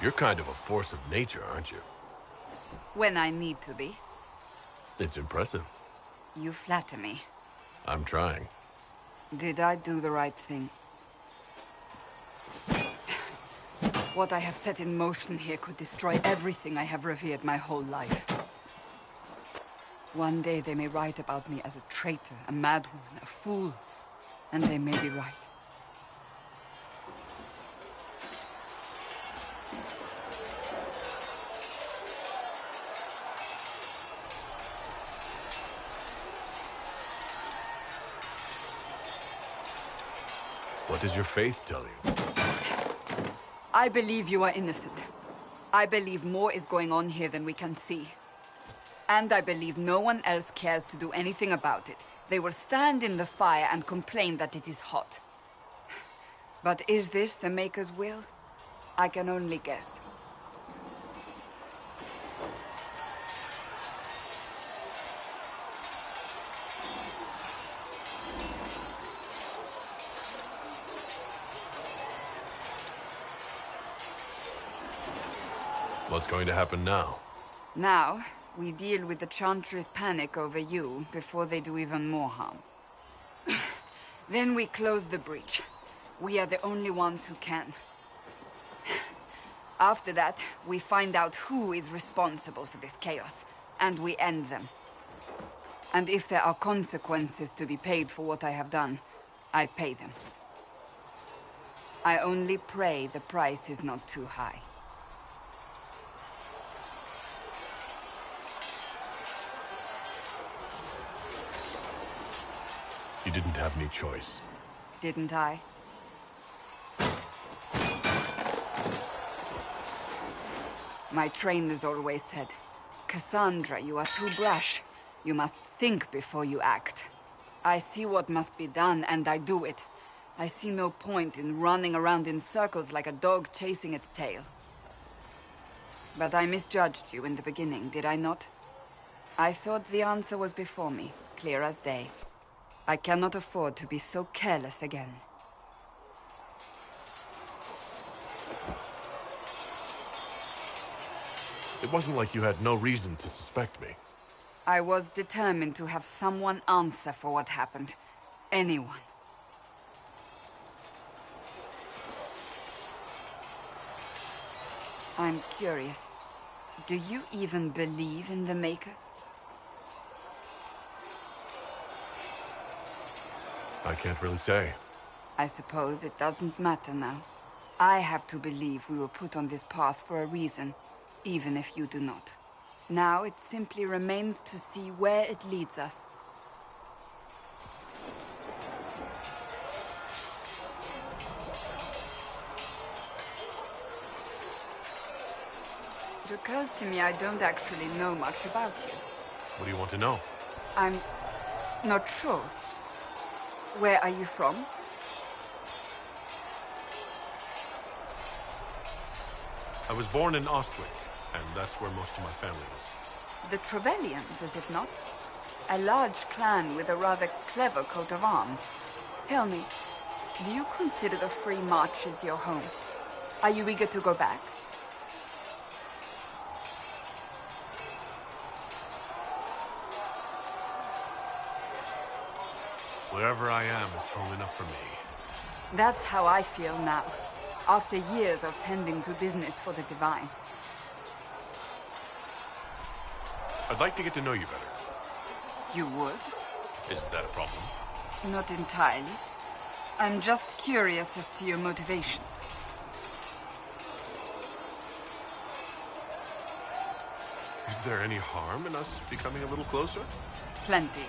You're kind of a force of nature, aren't you? When I need to be. It's impressive. You flatter me. I'm trying. Did I do the right thing? What I have set in motion here could destroy everything I have revered my whole life. One day they may write about me as a traitor, a madwoman, a fool. And they may be right. What does your faith tell you? I believe you are innocent. I believe more is going on here than we can see. And I believe no one else cares to do anything about it. They will stand in the fire and complain that it is hot. But is this the Maker's will? I can only guess. What's going to happen now? Now, we deal with the Chantry's panic over you before they do even more harm. Then we close the breach. We are the only ones who can. After that, we find out who is responsible for this chaos, and we end them. And if there are consequences to be paid for what I have done, I pay them. I only pray the price is not too high. You didn't have any choice. Didn't I? My trainers always said, Cassandra, you are too brash. You must think before you act. I see what must be done, and I do it. I see no point in running around in circles like a dog chasing its tail. But I misjudged you in the beginning, did I not? I thought the answer was before me, clear as day. I cannot afford to be so careless again. It wasn't like you had no reason to suspect me. I was determined to have someone answer for what happened. Anyone. I'm curious. Do you even believe in the Maker? I can't really say. I suppose it doesn't matter now. I have to believe we were put on this path for a reason, even if you do not. Now it simply remains to see where it leads us. It occurs to me I don't actually know much about you. What do you want to know? I'm not sure. Where are you from? I was born in Ostwick, and that's where most of my family is. The Trevelyan's, is it not? A large clan with a rather clever coat of arms. Tell me, do you consider the Free Marches your home? Are you eager to go back? Wherever I am is home enough for me. That's how I feel now, after years of tending to business for the Divine. I'd like to get to know you better. You would? Is that a problem? Not entirely. I'm just curious as to your motivation. Is there any harm in us becoming a little closer? Plenty.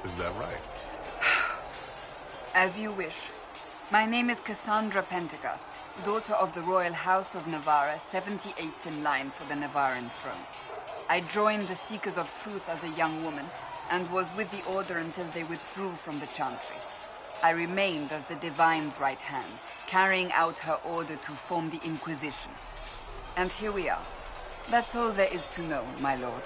Is that right? As you wish. My name is Cassandra Pentecost, daughter of the Royal House of Navarra, 78th in line for the Navarran throne. I joined the Seekers of Truth as a young woman, and was with the Order until they withdrew from the Chantry. I remained as the Divine's right hand, carrying out her order to form the Inquisition. And here we are. That's all there is to know, my lord.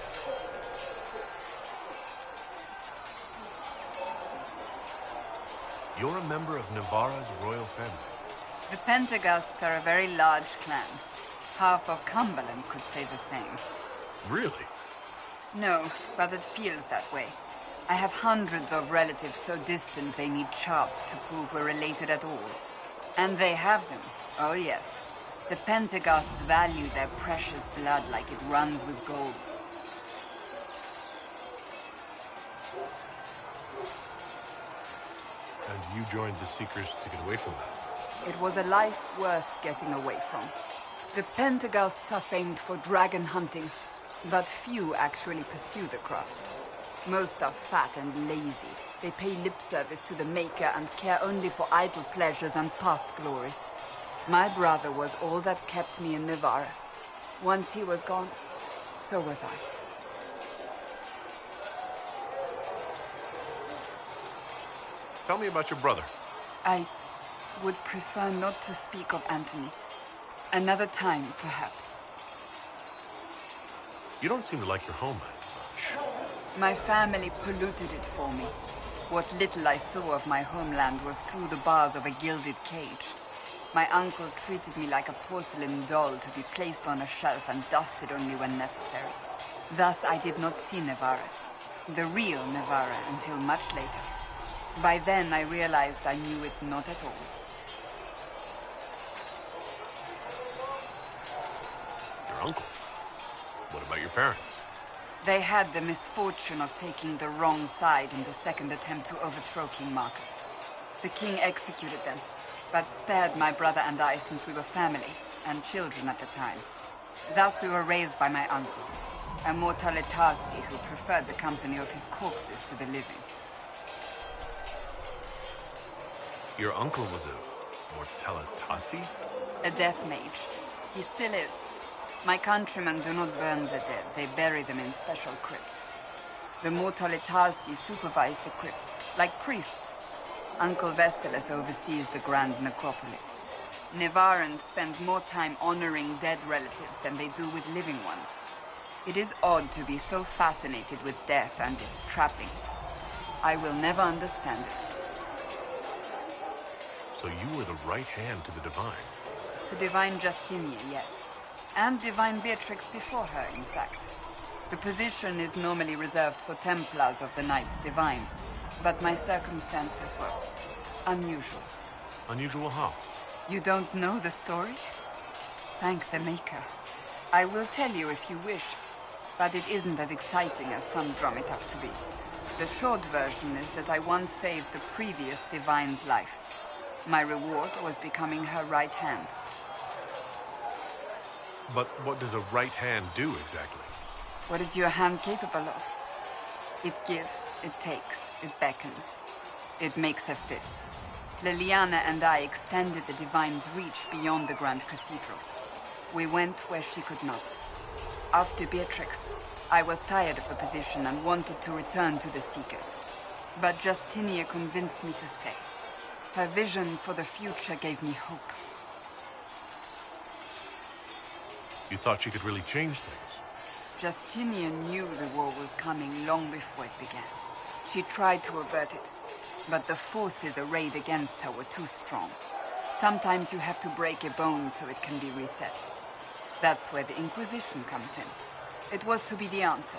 You're a member of Navarra's royal family. The Pentaghasts are a very large clan. Half of Cumberland could say the same. Really? No, but it feels that way. I have hundreds of relatives so distant they need charts to prove we're related at all. And they have them. Oh yes. The Pentaghasts value their precious blood like it runs with gold. And you joined the Seekers to get away from that? It was a life worth getting away from. The Pentaghasts are famed for dragon hunting, but few actually pursue the craft. Most are fat and lazy. They pay lip service to the Maker and care only for idle pleasures and past glories. My brother was all that kept me in Navarra. Once he was gone, so was I. Tell me about your brother. I would prefer not to speak of Anthony. Another time, perhaps. You don't seem to like your homeland much. My family polluted it for me. What little I saw of my homeland was through the bars of a gilded cage. My uncle treated me like a porcelain doll to be placed on a shelf and dusted only when necessary. Thus I did not see Navarra, the real Navarra, until much later. By then I realized I knew it not at all. Your uncle? What about your parents? They had the misfortune of taking the wrong side in the second attempt to overthrow King Marcus. The king executed them, but spared my brother and I since we were family, and children at the time. Thus we were raised by my uncle, a Mortalitasi who preferred the company of his corpses to the living. Your uncle was a Mortalitasi? A death mage. He still is. My countrymen do not burn the dead, they bury them in special crypts. The Mortalitasi supervise the crypts, like priests. Uncle Vestalis oversees the grand necropolis. Nevarans spend more time honoring dead relatives than they do with living ones. It is odd to be so fascinated with death and its trappings. I will never understand it. So you were the right hand to the Divine? To Divine Justinia, yes. And Divine Beatrix before her, in fact. The position is normally reserved for Templars of the Knights Divine, but my circumstances were unusual. Unusual how? You don't know the story? Thank the Maker. I will tell you if you wish, but it isn't as exciting as some drum it up to be. The short version is that I once saved the previous Divine's life. My reward was becoming her right hand. But what does a right hand do exactly? What is your hand capable of? It gives, it takes, it beckons. It makes a fist. Liliana and I extended the Divine's reach beyond the Grand Cathedral. We went where she could not. After Beatrix, I was tired of the position and wanted to return to the Seekers. But Justinia convinced me to stay. Her vision for the future gave me hope. You thought she could really change things? Justinian knew the war was coming long before it began. She tried to avert it, but the forces arrayed against her were too strong. Sometimes you have to break a bone so it can be reset. That's where the Inquisition comes in. It was to be the answer.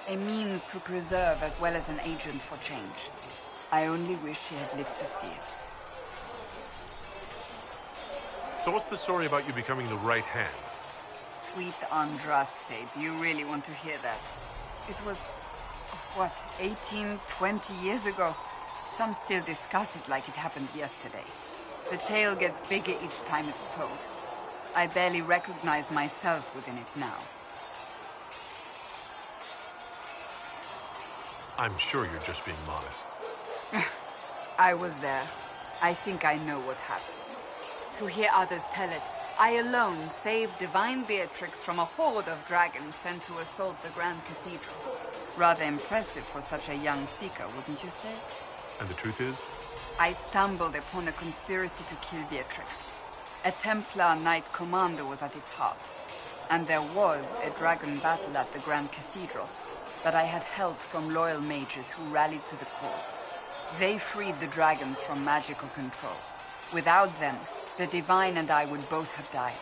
A means to preserve as well as an agent for change. I only wish she had lived to see it. So what's the story about you becoming the right hand? Sweet Andraste, do you really want to hear that? It was, what, 18, 20 years ago? Some still discuss it like it happened yesterday. The tale gets bigger each time it's told. I barely recognize myself within it now. I'm sure you're just being modest. I was there. I think I know what happened. To hear others tell it, I alone saved Divine Beatrix from a horde of dragons sent to assault the Grand Cathedral. Rather impressive for such a young seeker, wouldn't you say? And the truth is? I stumbled upon a conspiracy to kill Beatrix. A Templar Knight Commander was at its heart. And there was a dragon battle at the Grand Cathedral, but I had help from loyal mages who rallied to the cause. They freed the dragons from magical control. Without them, The Divine and I would both have died.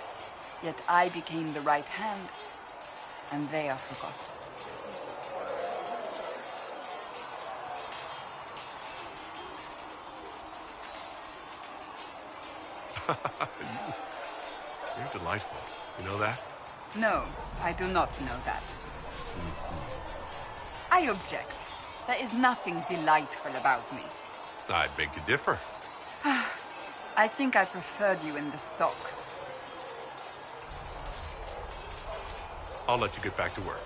Yet I became the right hand, and they are forgotten. You're delightful. You know that? No, I do not know that. I object. There is nothing delightful about me. I beg to differ. I think I preferred you in the stocks. I'll let you get back to work.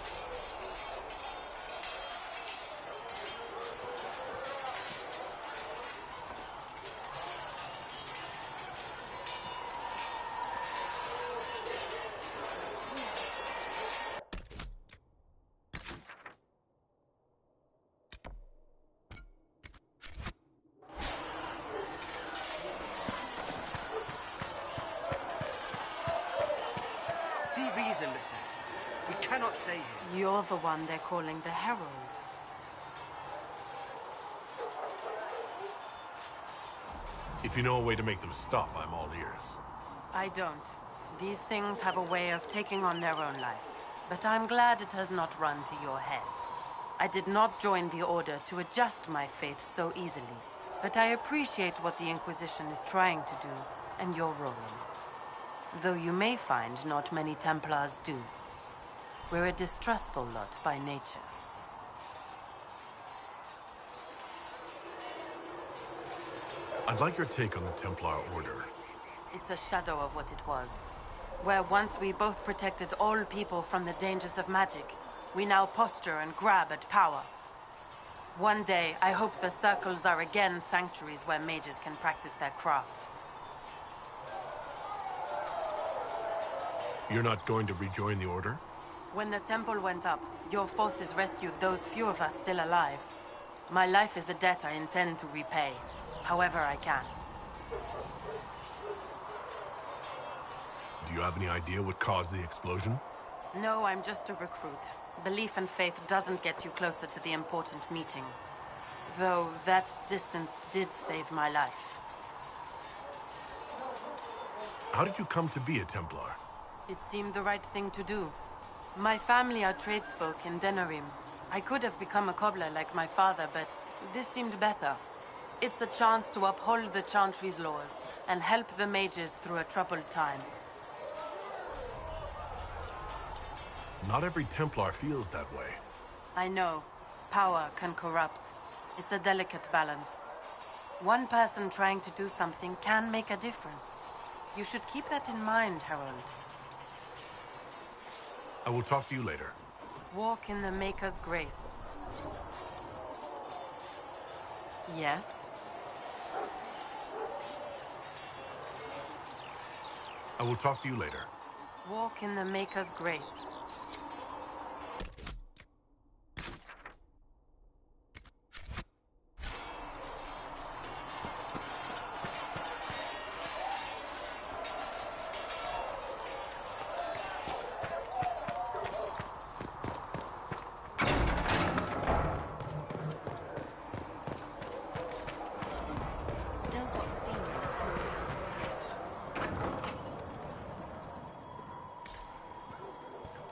See reason, Listen. We cannot stay here. You're the one they're calling the Herald. If you know a way to make them stop, I'm all ears. I don't. These things have a way of taking on their own life. But I'm glad it has not run to your head. I did not join the Order to adjust my faith so easily. But I appreciate what the Inquisition is trying to do, and your role in it. Though you may find not many Templars do. We're a distrustful lot by nature. I'd like your take on the Templar Order. It's a shadow of what it was. Where once we both protected all people from the dangers of magic, we now posture and grab at power. One day, I hope the circles are again sanctuaries where mages can practice their craft. You're not going to rejoin the Order? When the temple went up, your forces rescued those few of us still alive. My life is a debt I intend to repay, however I can. Do you have any idea what caused the explosion? No, I'm just a recruit. Belief and faith doesn't get you closer to the important meetings. Though that distance did save my life. How did you come to be a Templar? It seemed the right thing to do. My family are tradesfolk in Denerim. I could have become a cobbler like my father, but this seemed better. It's a chance to uphold the Chantry's laws and help the mages through a troubled time. Not every Templar feels that way. I know. Power can corrupt. It's a delicate balance. One person trying to do something can make a difference. You should keep that in mind, Harold. I will talk to you later. Walk in the Maker's grace. Yes? I will talk to you later. Walk in the Maker's grace. Still got demons from the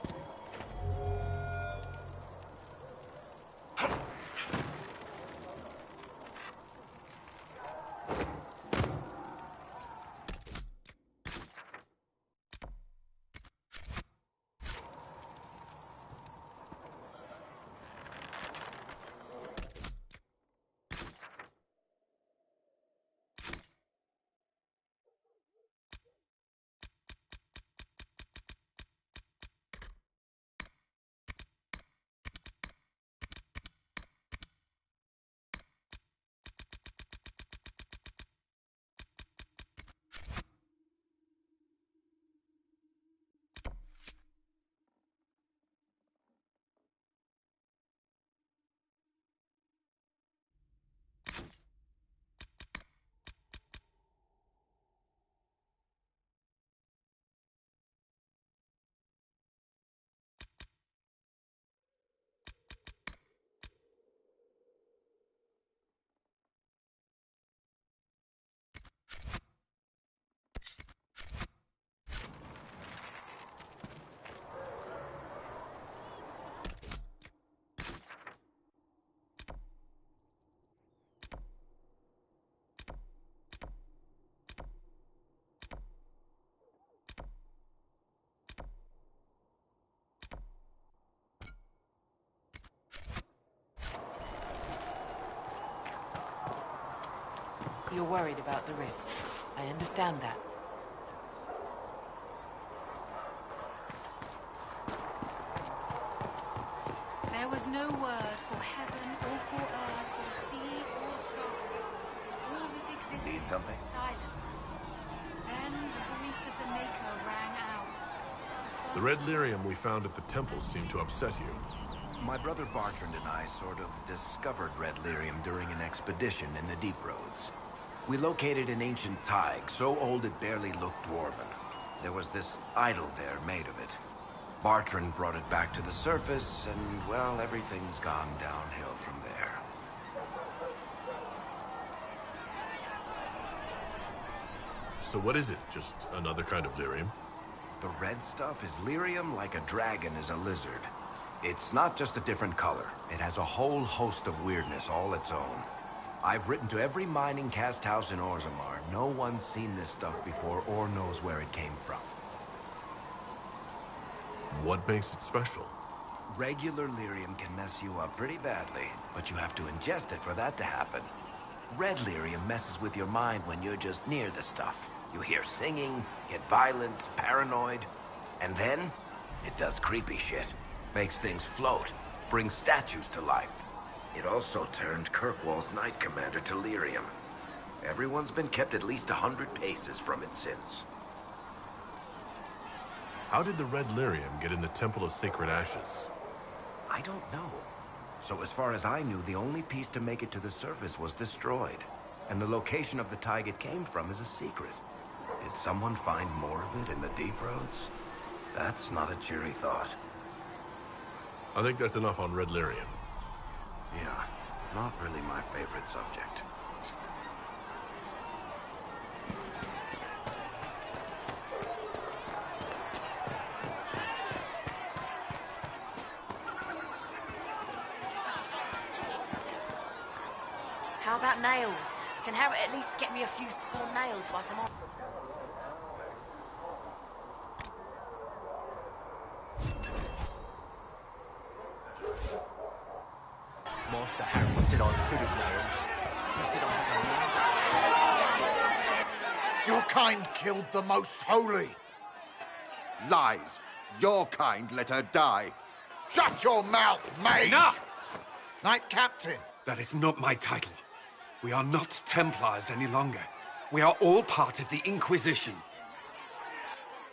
You're worried about the rift. I understand that. There was no word for heaven or for earth or sea or sky. All that existed Need something? was silence. Then the voice of the Maker rang out. The red lyrium we found at the temple seemed to upset you. My brother Bartrand and I sort of discovered red lyrium during an expedition in the Deep Roads. We located an ancient thaig, so old it barely looked dwarven. There was this idol there made of it. Bartrand brought it back to the surface, and, well, everything's gone downhill from there. So what is it? Just another kind of lyrium? The red stuff is lyrium like a dragon is a lizard. It's not just a different color. It has a whole host of weirdness all its own. I've written to every mining cast house in Orzammar. No one's seen this stuff before or knows where it came from. What makes it special? Regular lyrium can mess you up pretty badly, but you have to ingest it for that to happen. Red lyrium messes with your mind when you're just near the stuff. You hear singing, get violent, paranoid, and then it does creepy shit. Makes things float, brings statues to life. It also turned Kirkwall's Knight Commander to lyrium. Everyone's been kept at least 100 paces from it since. How did the red lyrium get in the Temple of Sacred Ashes? I don't know. So as far as I knew, the only piece to make it to the surface was destroyed. And the location of the thaig it came from is a secret. Did someone find more of it in the Deep Roads? That's not a cheery thought. I think that's enough on red lyrium. Yeah, not really my favorite subject. How about nails? Can Harry at least get me a few small nails while I'm on? Master Harry said I'm good at nails. He said I had a Your kind killed the most holy. Lies. Your kind let her die. Shut your mouth, mate! Enough! Knight Captain. That is not my title. We are not Templars any longer. We are all part of the Inquisition.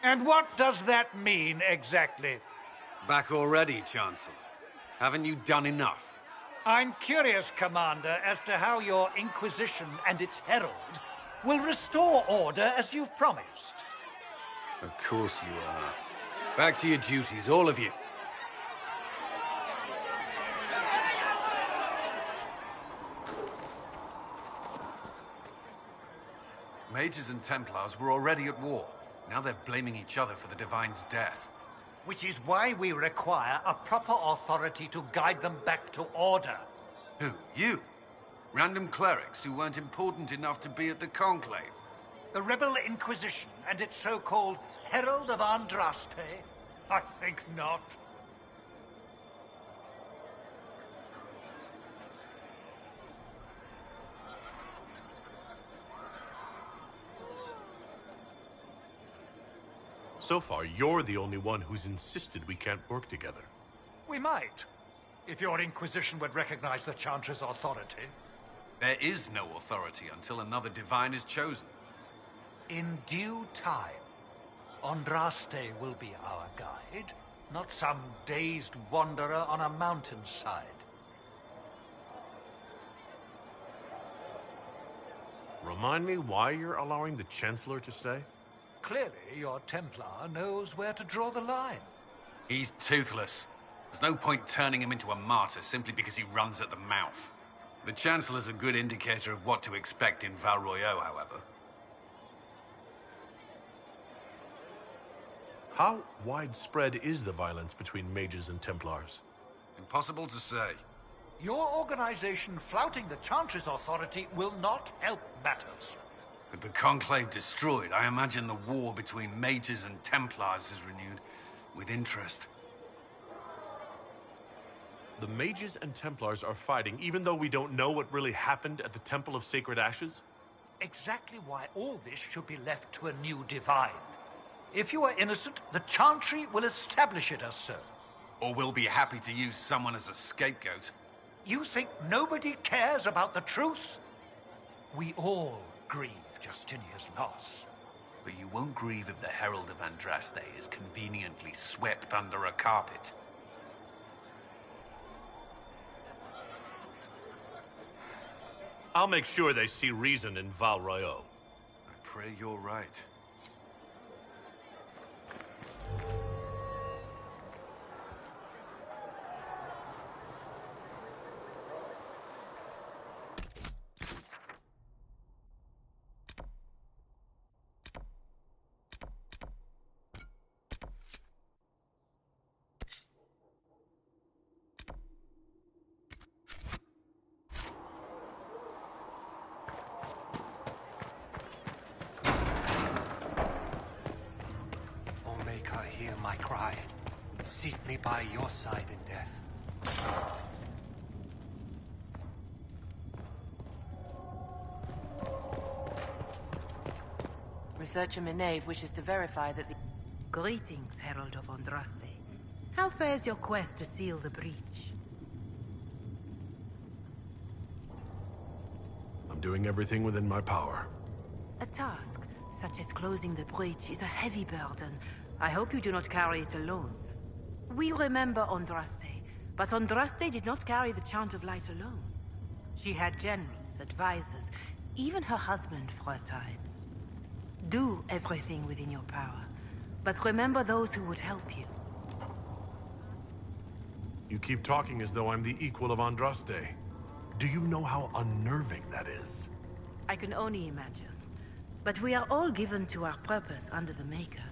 And what does that mean, exactly? Back already, Chancellor. Haven't you done enough? I'm curious, Commander, as to how your Inquisition and its herald will restore order as you've promised. Of course you are. Back to your duties, all of you. Mages and Templars were already at war. Now they're blaming each other for the Divine's death. Which is why we require a proper authority to guide them back to order. Who? You? Random clerics who weren't important enough to be at the Conclave? The Rebel Inquisition and its so-called Herald of Andraste? I think not. So far, you're the only one who's insisted we can't work together. We might, if your Inquisition would recognize the Chancellor's authority. There is no authority until another Divine is chosen. In due time, Andraste will be our guide, not some dazed wanderer on a mountainside. Remind me why you're allowing the Chancellor to stay? Clearly, your Templar knows where to draw the line. He's toothless. There's no point turning him into a martyr simply because he runs at the mouth. The Chancellor's a good indicator of what to expect in Val Royeaux, however. How widespread is the violence between mages and Templars? Impossible to say. Your organization flouting the Chancellor's authority will not help matters. With the Conclave destroyed, I imagine the war between mages and Templars is renewed with interest. The mages and Templars are fighting even though we don't know what really happened at the Temple of Sacred Ashes? exactly why all this should be left to a new divine. If you are innocent, the Chantry will establish it as so. Or we'll be happy to use someone as a scapegoat. You think nobody cares about the truth? We all grieve Justinia's loss. But you won't grieve if the Herald of Andraste is conveniently swept under a carpet. I'll make sure they see reason in Val Royeaux. I pray you're right. Hear my cry. Seat me by your side in death. Researcher Minave wishes to verify that the... Greetings, Herald of Andraste. How fares your quest to seal the breach? I'm doing everything within my power. A task, such as closing the breach, is a heavy burden. I hope you do not carry it alone. We remember Andraste, but Andraste did not carry the Chant of Light alone. She had generals, advisors, even her husband for a time. Do everything within your power, but remember those who would help you. You keep talking as though I'm the equal of Andraste. Do you know how unnerving that is? I can only imagine. But we are all given to our purpose under the Maker.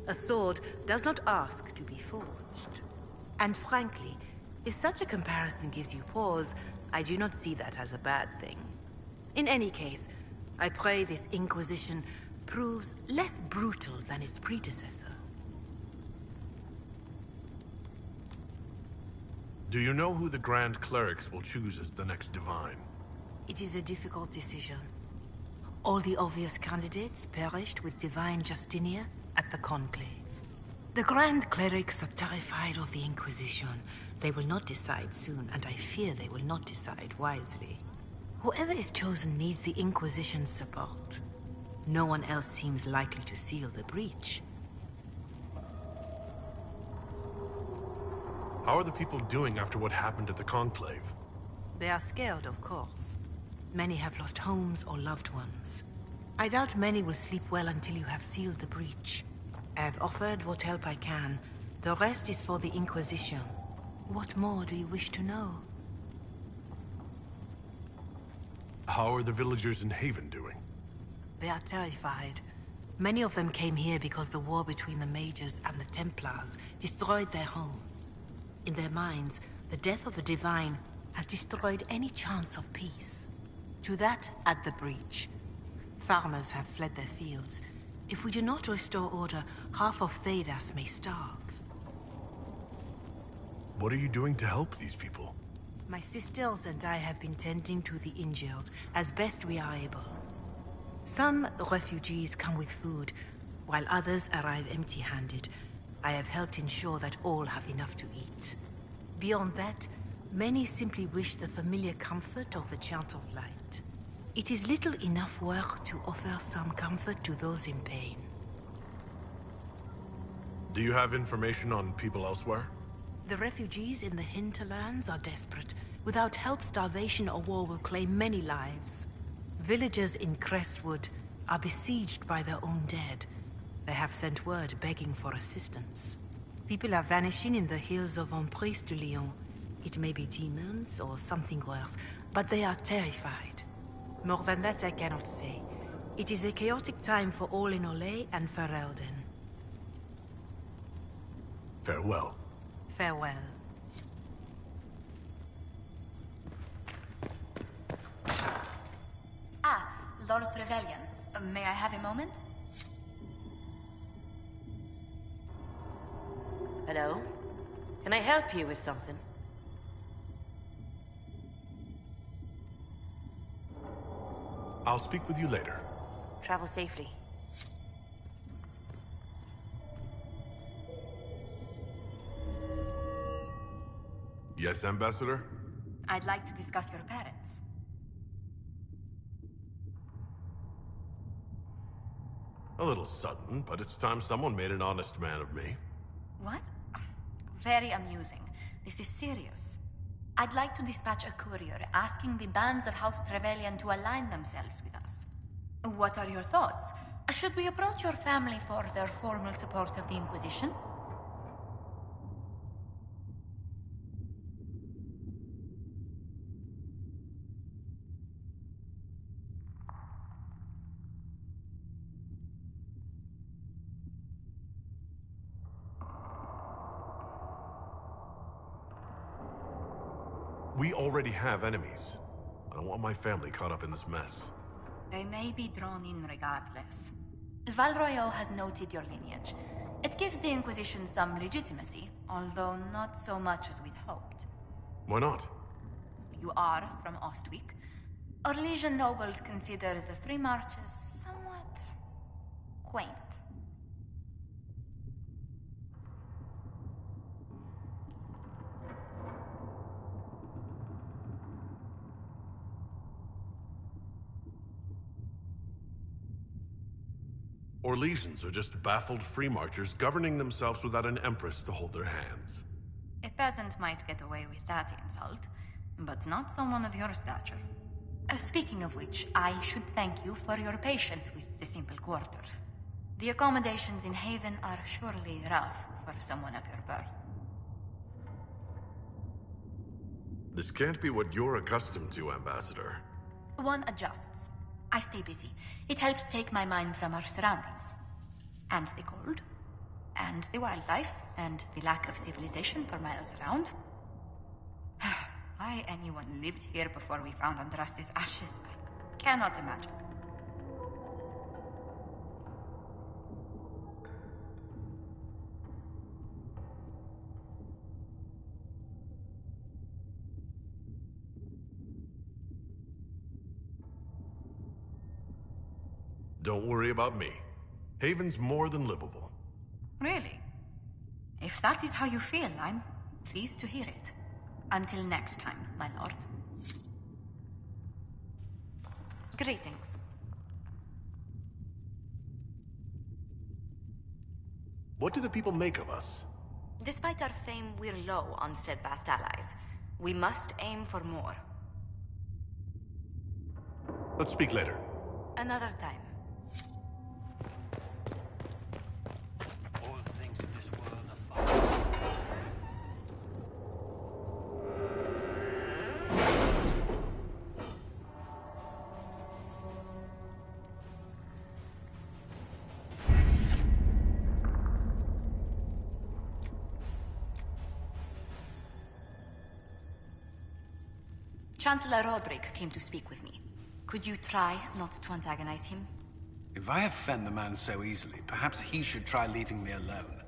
A sword does not ask to be forged. And frankly, if such a comparison gives you pause, I do not see that as a bad thing. In any case, I pray this Inquisition proves less brutal than its predecessor. Do you know who the Grand Clerics will choose as the next Divine? It is a difficult decision. All the obvious candidates perished with Divine Justinia at the Conclave. The Grand Clerics are terrified of the Inquisition. They will not decide soon, and I fear they will not decide wisely. Whoever is chosen needs the Inquisition's support. No one else seems likely to seal the breach. How are the people doing after what happened at the Conclave? They are scared, of course. Many have lost homes or loved ones. I doubt many will sleep well until you have sealed the breach. I have offered what help I can. The rest is for the Inquisition. What more do you wish to know? How are the villagers in Haven doing? They are terrified. Many of them came here because the war between the Mages and the Templars destroyed their homes. In their minds, the death of a Divine has destroyed any chance of peace. To that, add the breach. Farmers have fled their fields. If we do not restore order, half of Thedas may starve. What are you doing to help these people? My sisters and I have been tending to the injured as best we are able. Some refugees come with food, while others arrive empty-handed. I have helped ensure that all have enough to eat. Beyond that, many simply wish the familiar comfort of the Chant of Light. It is little enough work to offer some comfort to those in pain. Do you have information on people elsewhere? The refugees in the hinterlands are desperate. Without help, starvation or war will claim many lives. Villagers in Crestwood are besieged by their own dead. They have sent word begging for assistance. People are vanishing in the hills of Emprise de Lyon. It may be demons or something worse, but they are terrified. More than that I cannot say. It is a chaotic time for all in Olay and Ferelden. Farewell. Farewell. Ah, Lord Trevelyan. May I have a moment? Hello? Can I help you with something? I'll speak with you later. Travel safely. Yes, Ambassador? I'd like to discuss your parents. A little sudden, but it's time someone made an honest man of me. What? Very amusing. This is serious. I'd like to dispatch a courier asking the bands of House Trevelyan to align themselves with us. What are your thoughts? Should we approach your family for their formal support of the Inquisition? We already have enemies. I don't want my family caught up in this mess. They may be drawn in regardless. Val Royeaux has noted your lineage. It gives the Inquisition some legitimacy, although not so much as we'd hoped. Why not? You are from Ostwick. Orlesian nobles consider the Free Marches somewhat quaint. Orlesians are just baffled free marchers governing themselves without an empress to hold their hands. A peasant might get away with that insult, but not someone of your stature. Speaking of which, I should thank you for your patience with the simple quarters. The accommodations in Haven are surely rough for someone of your birth. This can't be what you're accustomed to, Ambassador. One adjusts. I stay busy. It helps take my mind from our surroundings. And the cold. And the wildlife. And the lack of civilization for miles around. Why anyone lived here before we found Andras's ashes, I cannot imagine. Don't worry about me. Haven's more than livable. Really? If that is how you feel, I'm pleased to hear it. Until next time, my lord. Greetings. What do the people make of us? Despite our fame, we're low on steadfast allies. We must aim for more. Let's speak later. Another time. All things in this world are fine. Chancellor Roderick came to speak with me. Could you try not to antagonize him? If I offend the man so easily, perhaps he should try leaving me alone.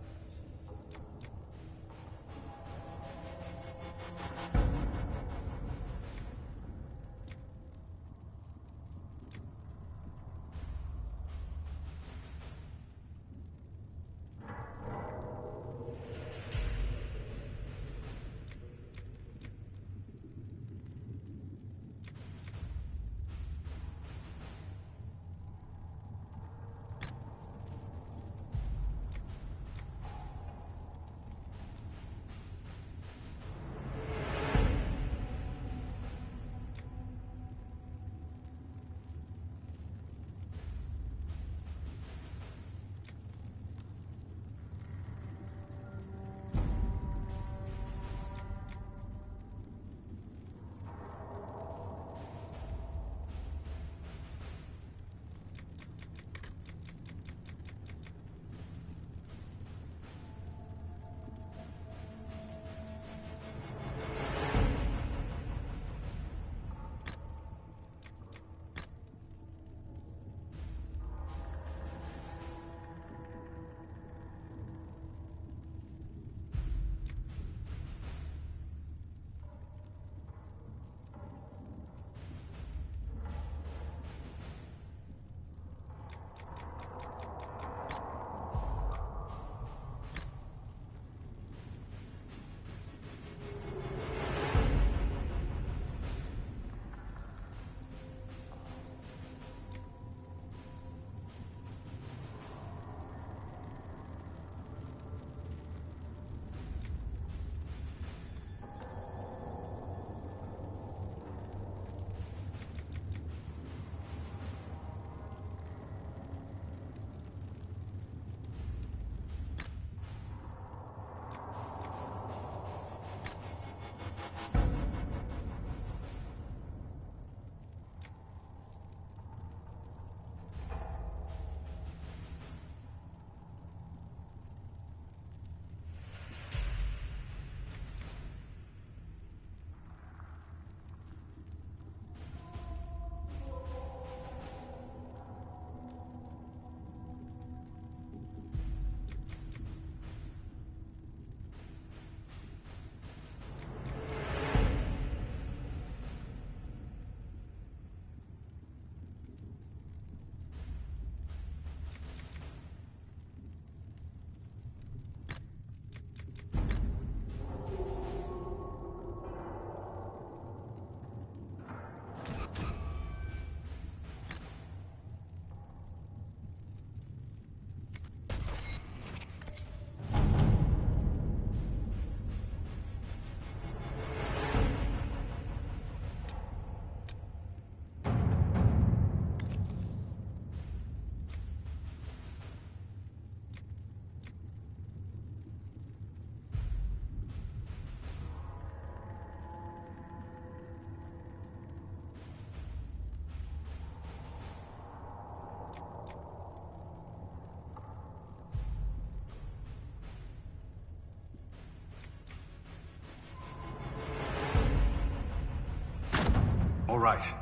All right.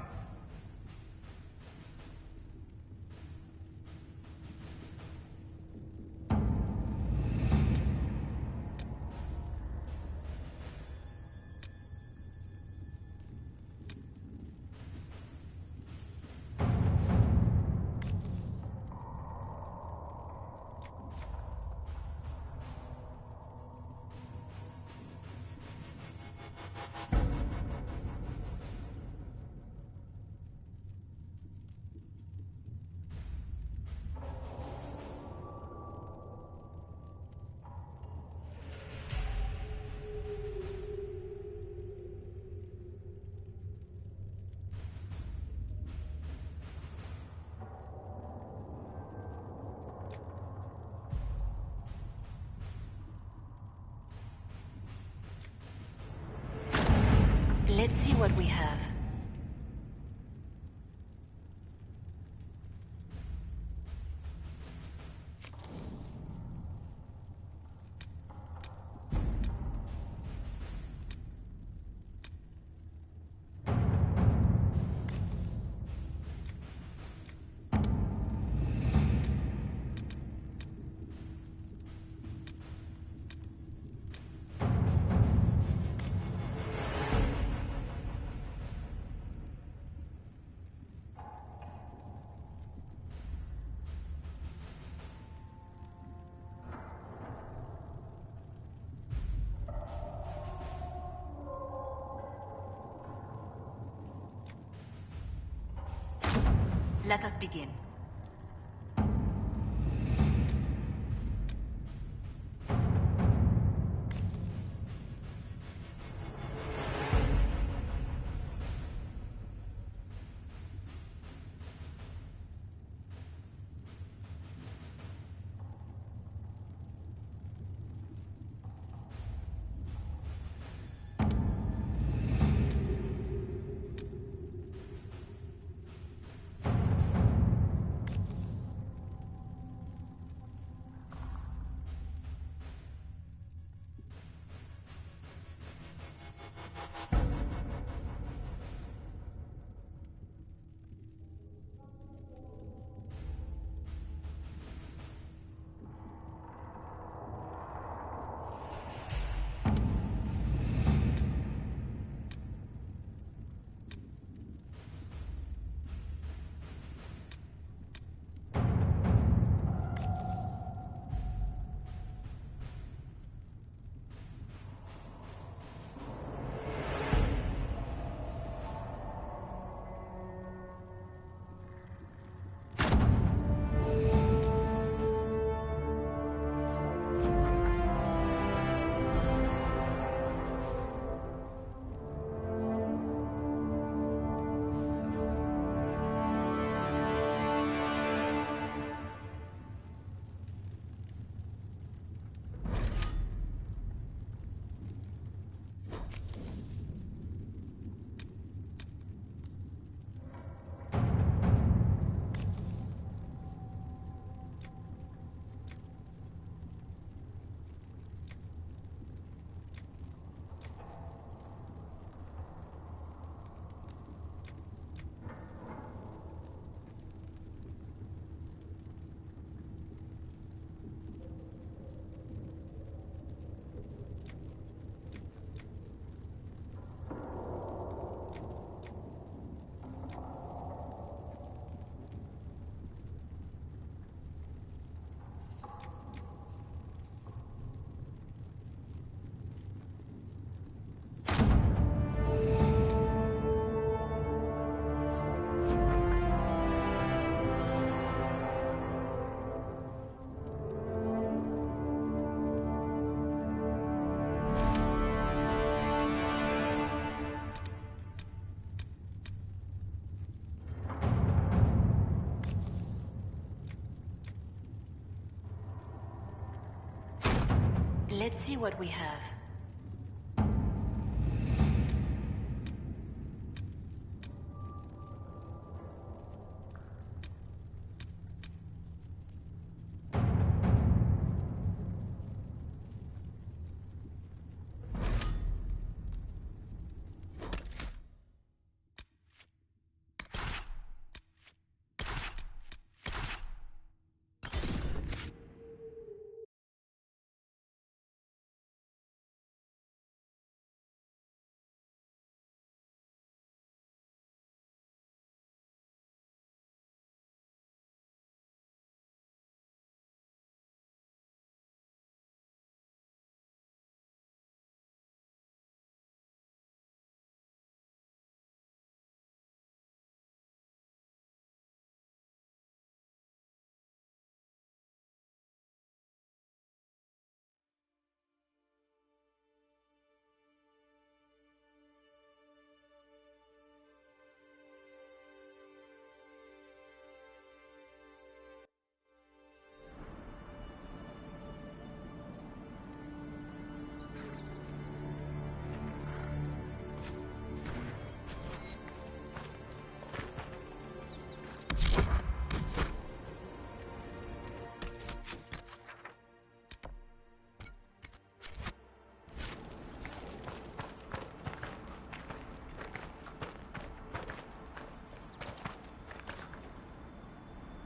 Let's see what we have. Let us begin. Let's see what we have.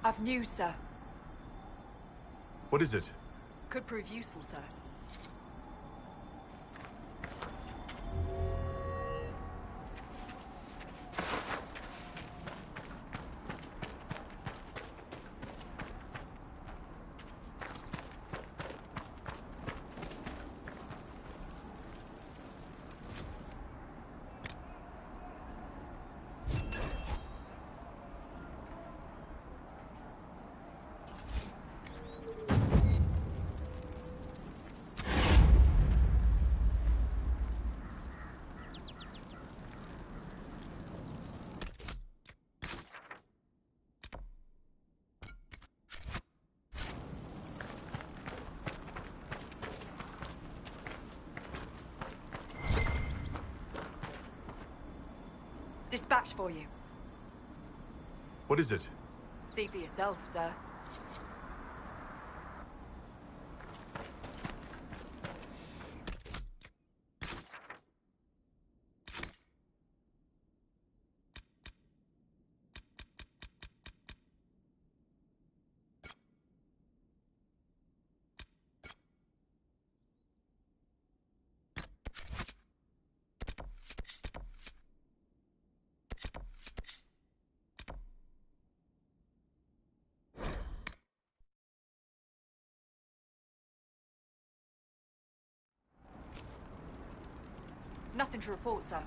I've news, sir. What is it? Could prove useful, sir. Dispatch for you. What is it? See for yourself, sir. Nothing to report, sir.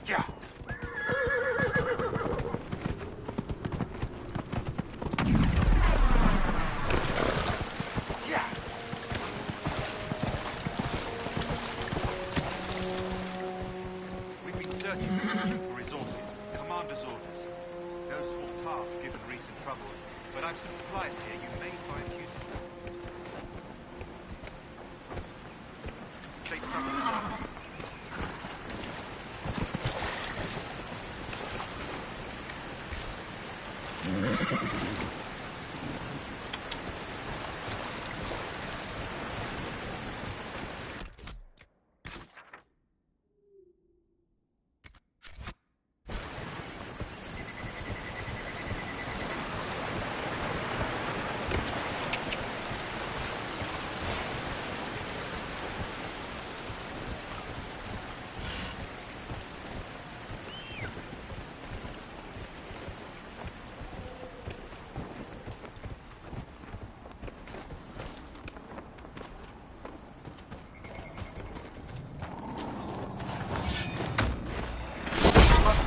Yeah. We've been searching the region for resources. Commander's orders. No small task given recent troubles, but I've some supplies here you may find useful. Safe travels, sir.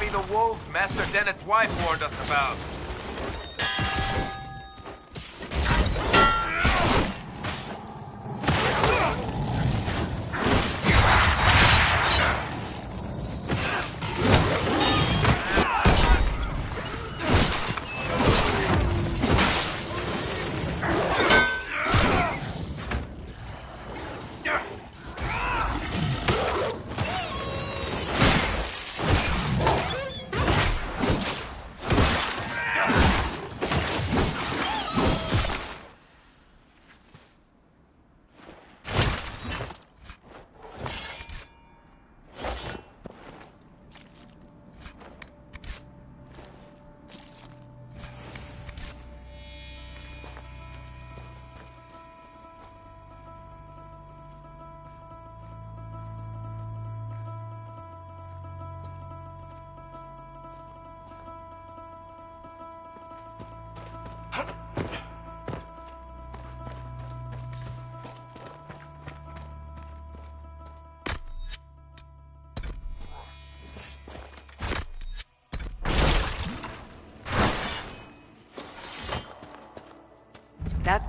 The wolf Master Dennett's wife warned us about.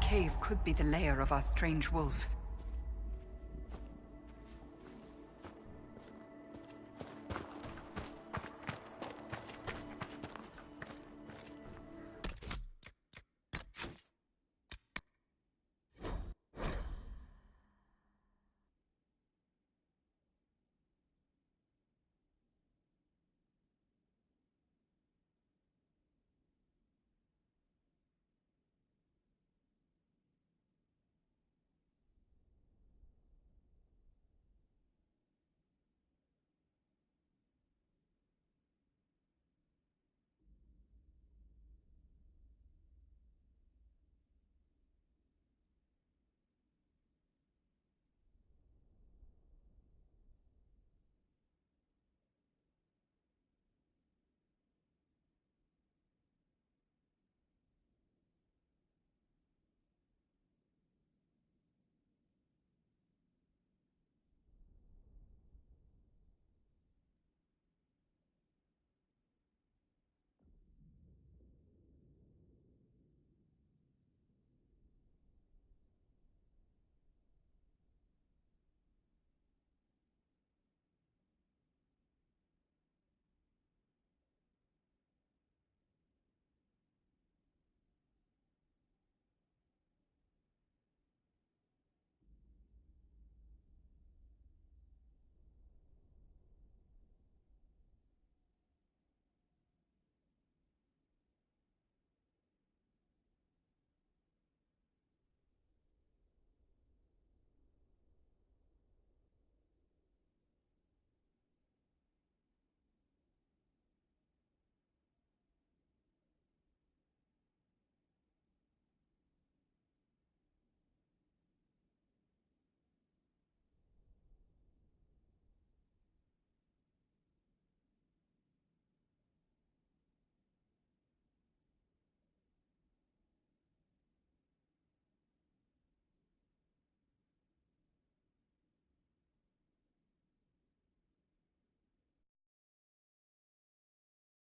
cave could be the lair of our strange wolves.